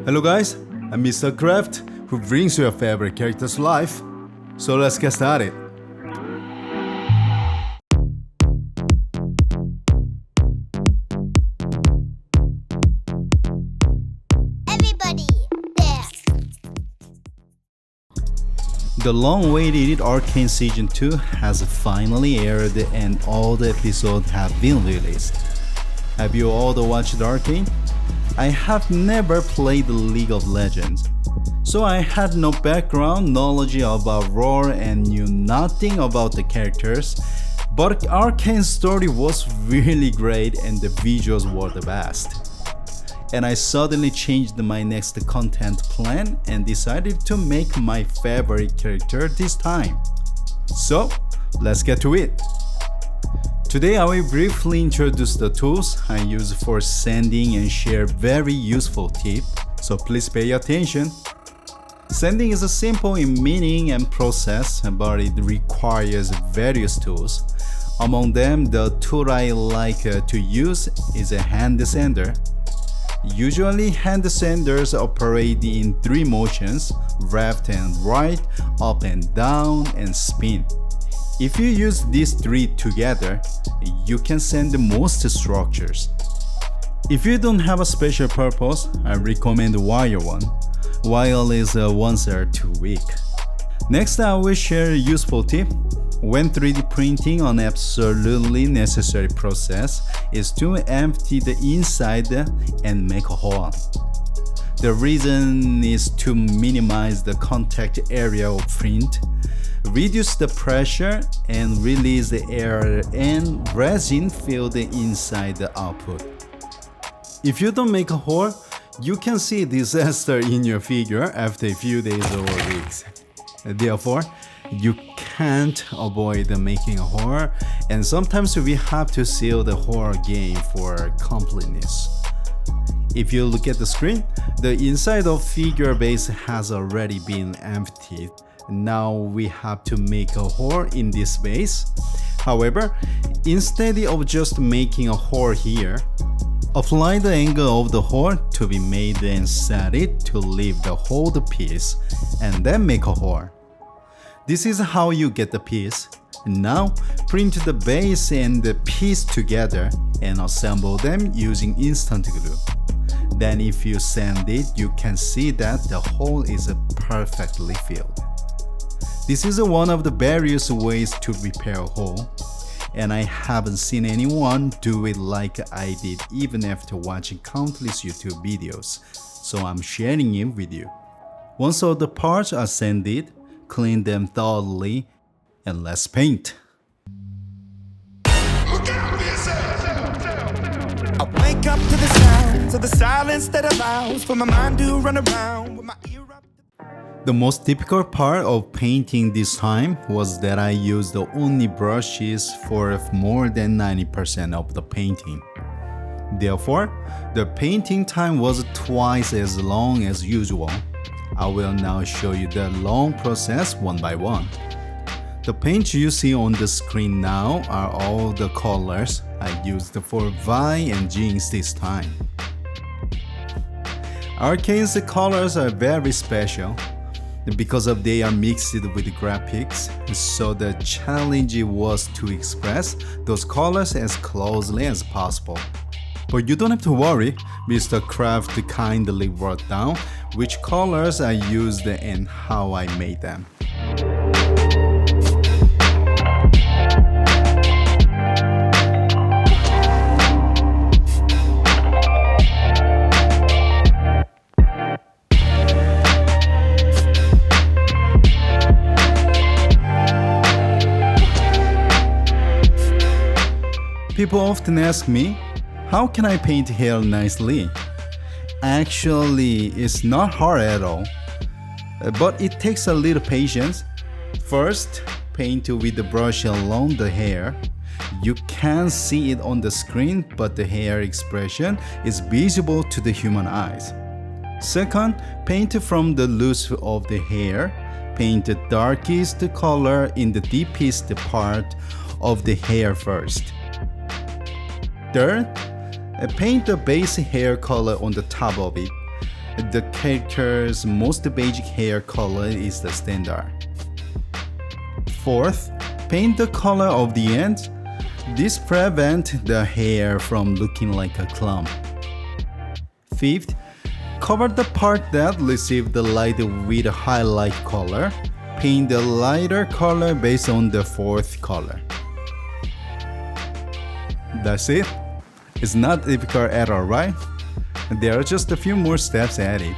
Hello guys, I'm Mr. Craft, who brings your favorite characters to life. So let's get started. Everybody, there! The long-awaited Arcane Season 2 has finally aired and all the episodes have been released. Have you all watched Arcane? I have never played League of Legends, so I had no background knowledge about lore and knew nothing about the characters, but Arcane's story was really great and the visuals were the best. And I suddenly changed my next content plan and decided to make my favorite character this time. So, let's get to it. Today I will briefly introduce the tools I use for sending and share very useful tip, so please pay attention. Sending is simple in meaning and process, but it requires various tools. Among them, the tool I like to use is a hand sender. Usually hand senders operate in three motions: left and right, up and down, and spin. If you use these three together, you can send the most structures. If you don't have a special purpose, I recommend wire one. Wire is once or 2 week. Next, I will share a useful tip. When 3D printing, an absolutely necessary process is to empty the inside and make a hole. The reason is to minimize the contact area of print, reduce the pressure, and release the air and resin fill the inside the output. If you don't make a hole, you can see disaster in your figure after a few days or weeks. Therefore, you can't avoid making a hole, and sometimes we have to seal the hole again for completeness. If you look at the screen, the inside of figure base has already been emptied. Now we have to make a hole in this base. However, instead of just making a hole here, apply the angle of the hole to be made and set it to leave the whole piece, and then make a hole. This is how you get the piece. Now print the base and the piece together and assemble them using instant glue. Then if you sand it, you can see that the hole is perfectly filled. This is one of the various ways to repair a hole, and I haven't seen anyone do it like I did even after watching countless YouTube videos, so I'm sharing it with you. Once all the parts are sanded, clean them thoroughly, and let's paint. I wake up to the sounds of the silence that allows for my mind to run around with my ear up. The most difficult part of painting this time was that I used only brushes for more than 90% of the painting. Therefore, the painting time was twice as long as usual. I will now show you the long process one by one. The paints you see on the screen now are all the colors I used for Vi and Jinx this time. Arcane's colors are very special because they are mixed with graphics, so the challenge was to express those colors as closely as possible. But you don't have to worry, Mr. Craft kindly wrote down which colors I used and how I made them. People often ask me, how can I paint hair nicely? Actually, it's not hard at all, but it takes a little patience. First, paint with the brush along the hair. You can't see it on the screen, but the hair expression is visible to the human eyes. Second, paint from the roots of the hair. Paint the darkest color in the deepest part of the hair first. Third, paint the base hair color on the top of it. The character's most basic hair color is the standard. Fourth, paint the color of the ends. This prevents the hair from looking like a clump. Fifth, cover the part that received the light with a highlight color. Paint the lighter color based on the fourth color. That's it. It's not difficult at all, right? There are just a few more steps added.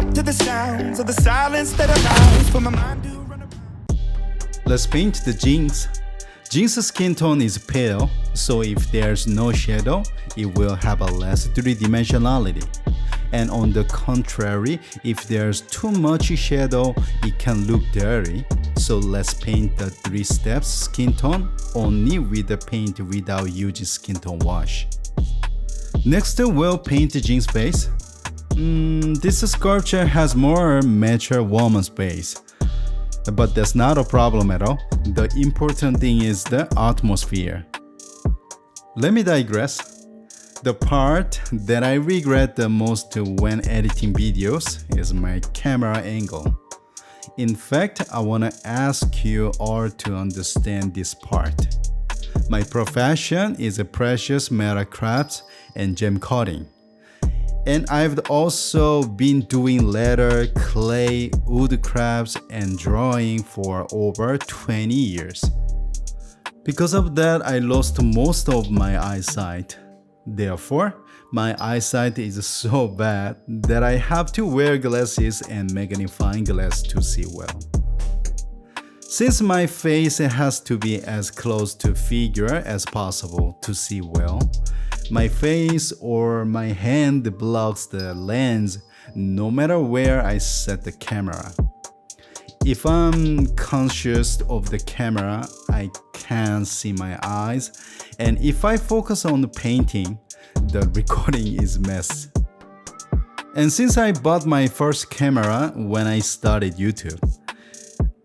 up to the sounds of the silence that allows for my mind to run around. Let's paint the Jinx. Jinx's skin tone is pale, so if there's no shadow, it will have a less three-dimensionality. And on the contrary, if there's too much shadow, it can look dirty. So let's paint the 3 steps skin tone only with the paint without using skin tone wash. Next, we'll paint Jin's face. This sculpture has more mature woman's face, but that's not a problem at all. The important thing is the atmosphere. Let me digress. The part that I regret the most when editing videos is my camera angle. In fact, I want to ask you all to understand this part. My profession is a precious metal crafts and gem cutting. And I've also been doing leather, clay, wood crafts, and drawing for over 20 years. Because of that, I lost most of my eyesight. Therefore, my eyesight is so bad that I have to wear glasses and magnifying glass to see well. Since my face has to be as close to figure as possible to see well, my face or my hand blocks the lens no matter where I set the camera. If I'm conscious of the camera, I can't see my eyes, and if I focus on the painting, the recording is mess. And since I bought my first camera when I started YouTube,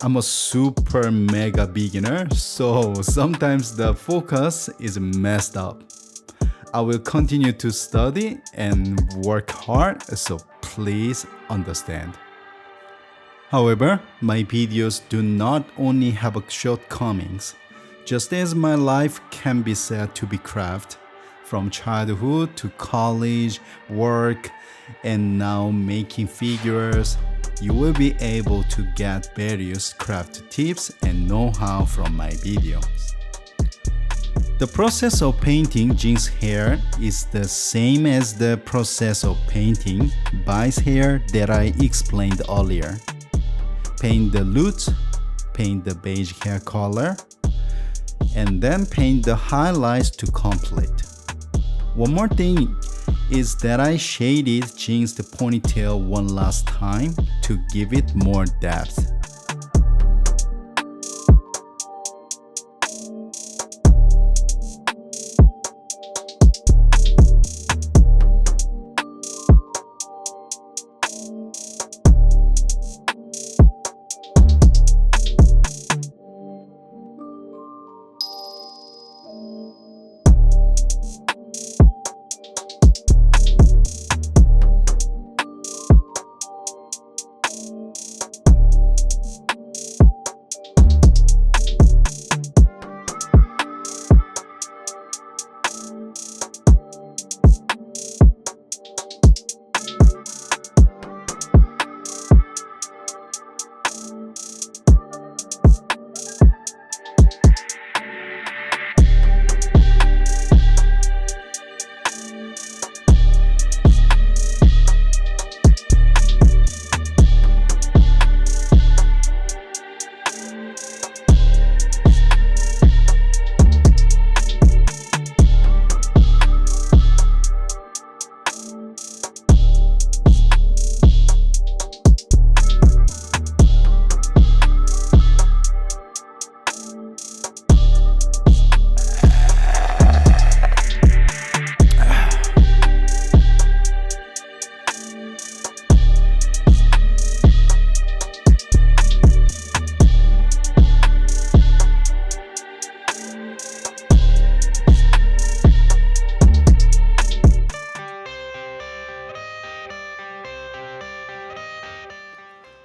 I'm a super mega beginner, so sometimes the focus is messed up. I will continue to study and work hard, so please understand. However, my videos do not only have shortcomings. Just as my life can be said to be craft, from childhood to college, work, and now making figures, you will be able to get various craft tips and know-how from my videos. The process of painting Jin's hair is the same as the process of painting Bai's hair that I explained earlier. Paint the roots, paint the beige hair color, and then paint the highlights to complete. One more thing is that I shaded Jin's ponytail one last time to give it more depth.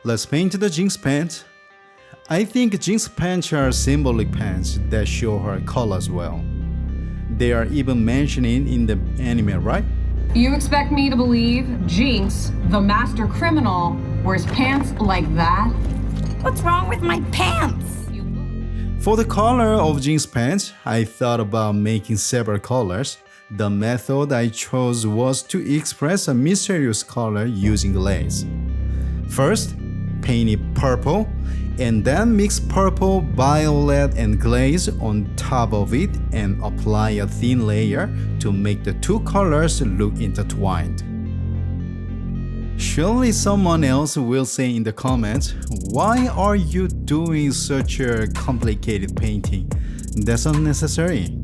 Let's paint the Jin's pants. I think Jin's pants are symbolic pants that show her colors well. They are even mentioned in the anime, right? You expect me to believe Jinx, the master criminal, wears pants like that? What's wrong with my pants? For the color of Jin's pants, I thought about making several colors. The method I chose was to express a mysterious color using glaze. First, paint it purple, and then mix purple, violet, and glaze on top of it and apply a thin layer to make the two colors look intertwined. Surely someone else will say in the comments, why are you doing such a complicated painting? That's unnecessary.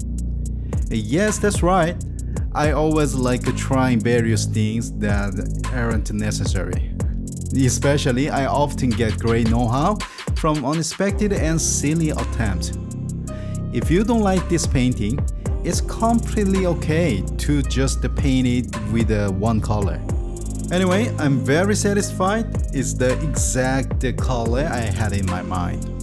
Yes, that's right. I always like trying various things that aren't necessary. Especially, I often get great know-how from unexpected and silly attempts. If you don't like this painting, it's completely okay to just paint it with one color. Anyway, I'm very satisfied. It's the exact color I had in my mind.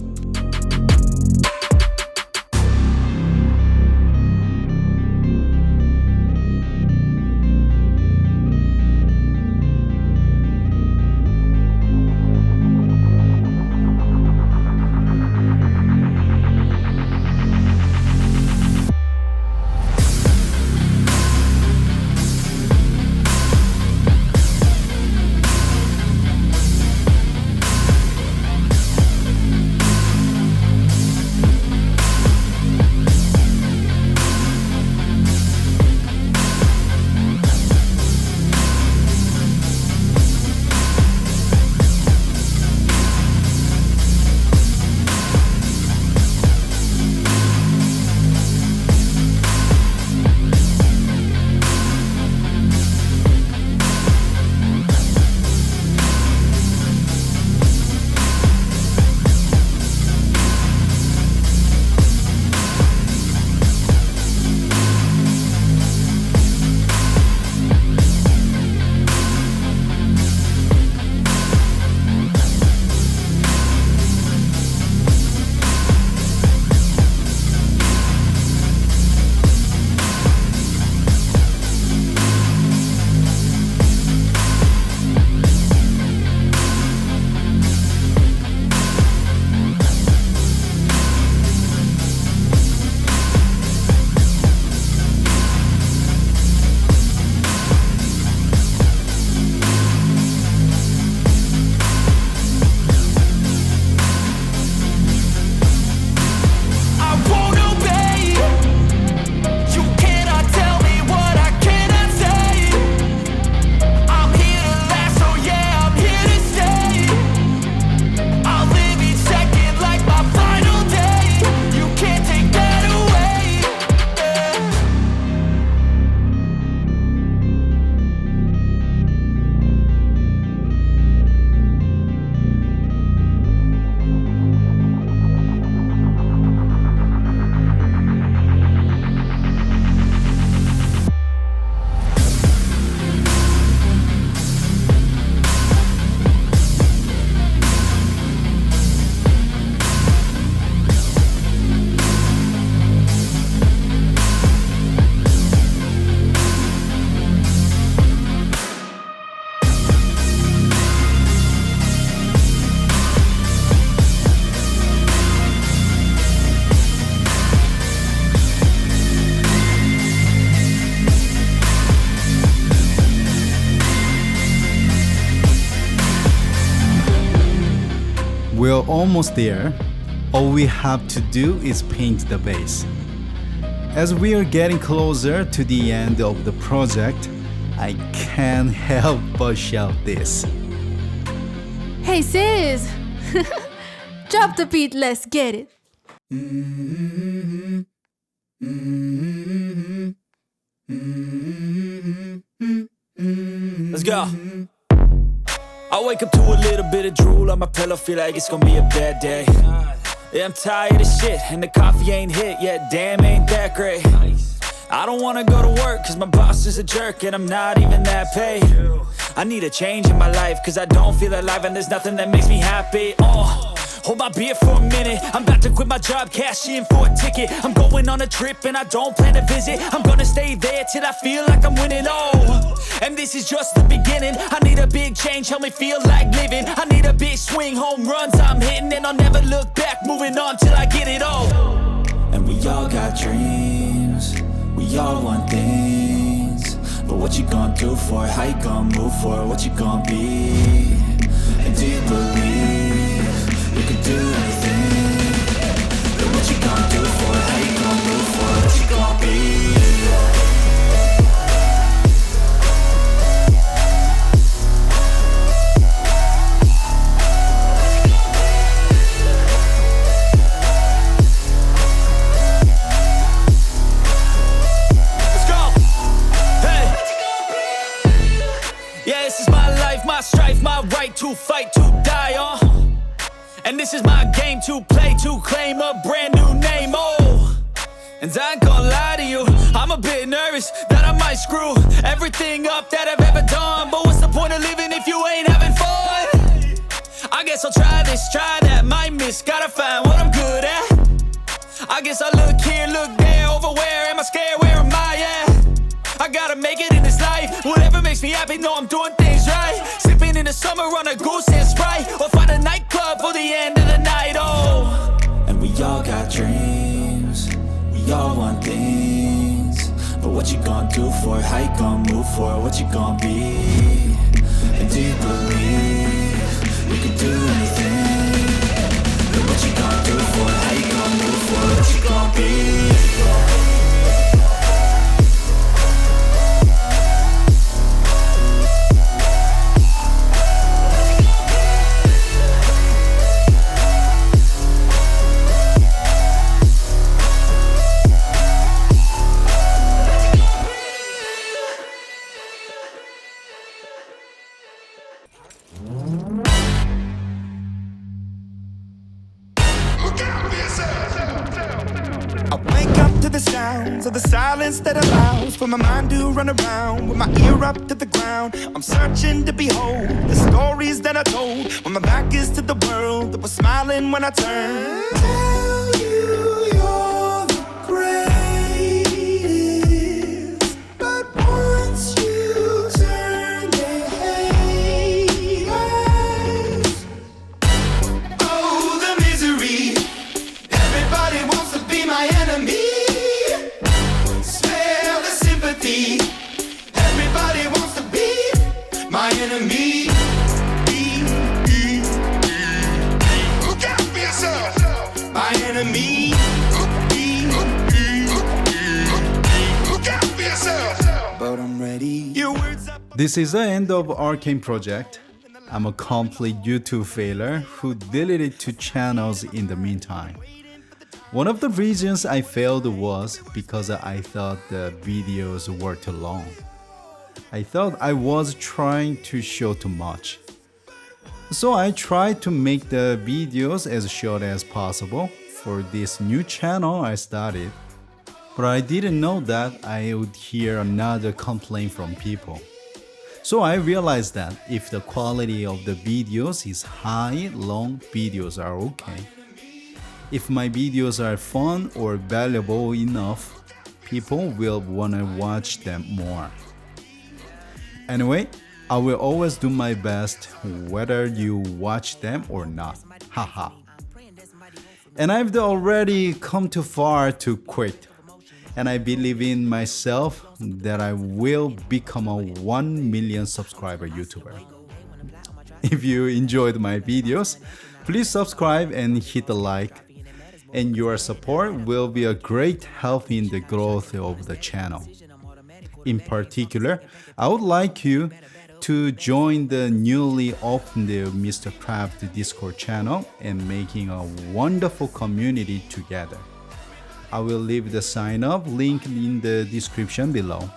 We're almost there. All we have to do is paint the base. As we are getting closer to the end of the project, I can't help but shout this. Hey sis! Drop the beat, let's get it. Let's go. I wake up to a little bit of drool on my pillow, feel like it's gonna be a bad day. Yeah, I'm tired of shit, and the coffee ain't hit yet, damn, ain't that great. I don't wanna go to work, cause my boss is a jerk, and I'm not even that paid. I need a change in my life, cause I don't feel alive, and there's nothing that makes me happy. Hold my beer for a minute, I'm about to quit my job, cash in for a ticket. I'm going on a trip and I don't plan to visit. I'm gonna stay there till I feel like I'm winning, and this is just the beginning. I need a big change, help me feel like living. I need a big swing, home runs I'm hitting, and I'll never look back, moving on till I get it all. And we all got dreams, we all want things, but what you gonna do for it? How you gonna move for it? What you gonna be? And do you believe you can do anything? But what you gonna do for it? How you gonna move for it? What you gonna be? right to fight, to die on. And this is my game to play, to claim a brand new name, oh. And I ain't gonna lie to you, I'm a bit nervous that I might screw everything up that I've ever done. But what's the point of living if you ain't having fun? I guess I'll try this, try that, might miss, gotta find what I'm good at. I guess I look here, look there, over where am I scared, where am I at? I gotta make it in this life, whatever makes me happy, know I'm doing things right. Sipping in the summer on a goose and Sprite, or find a nightclub for the end of the night, oh. And we all got dreams, we all want things. But what you gonna do for it, how you gonna move for it, what you gonna be? And do you believe you can do anything? But what you gonna do for it, how you gonna move for it, what you gonna be? I wake up to the sounds of the silence that allows for my mind to run around with my ear up to the ground. I'm searching to behold the stories that I told when my back is to the world that was smiling when I turned. Tell you you're the greatest, but once you turn, they hate us. Oh, the misery. Everybody wants to be my enemy. Smell the sympathy. Everybody wants to be my enemy. Look out for yourself. My enemy. Look out for yourself. But I'm ready. Your words up. This is the end of Arcane Project. I'm a complete YouTube failure who deleted 2 channels in the meantime. One of the reasons I failed was because I thought the videos were too long. I thought I was trying to show too much. So I tried to make the videos as short as possible for this new channel I started. But I didn't know that I would hear another complaint from people. So I realized that if the quality of the videos is high, long videos are okay. If my videos are fun or valuable enough, people will wanna watch them more. Anyway, I will always do my best whether you watch them or not. Haha. And I've already come too far to quit. And I believe in myself that I will become a 1 million subscriber YouTuber. If you enjoyed my videos, please subscribe and hit the like. And your support will be a great help in the growth of the channel. In particular, I would like you to join the newly opened Mr. Craft Discord channel and making a wonderful community together. I will leave the sign up link in the description below.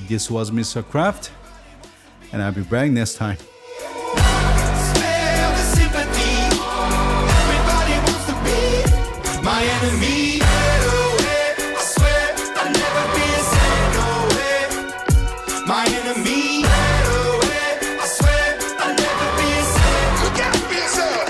This was Mr. Craft, and I'll be back next time. Smell the sympathy. Everybody wants to be my enemy. I swear I'll never be a sad way. My enemy. I swear I'll never be a sad. Look out for yourself.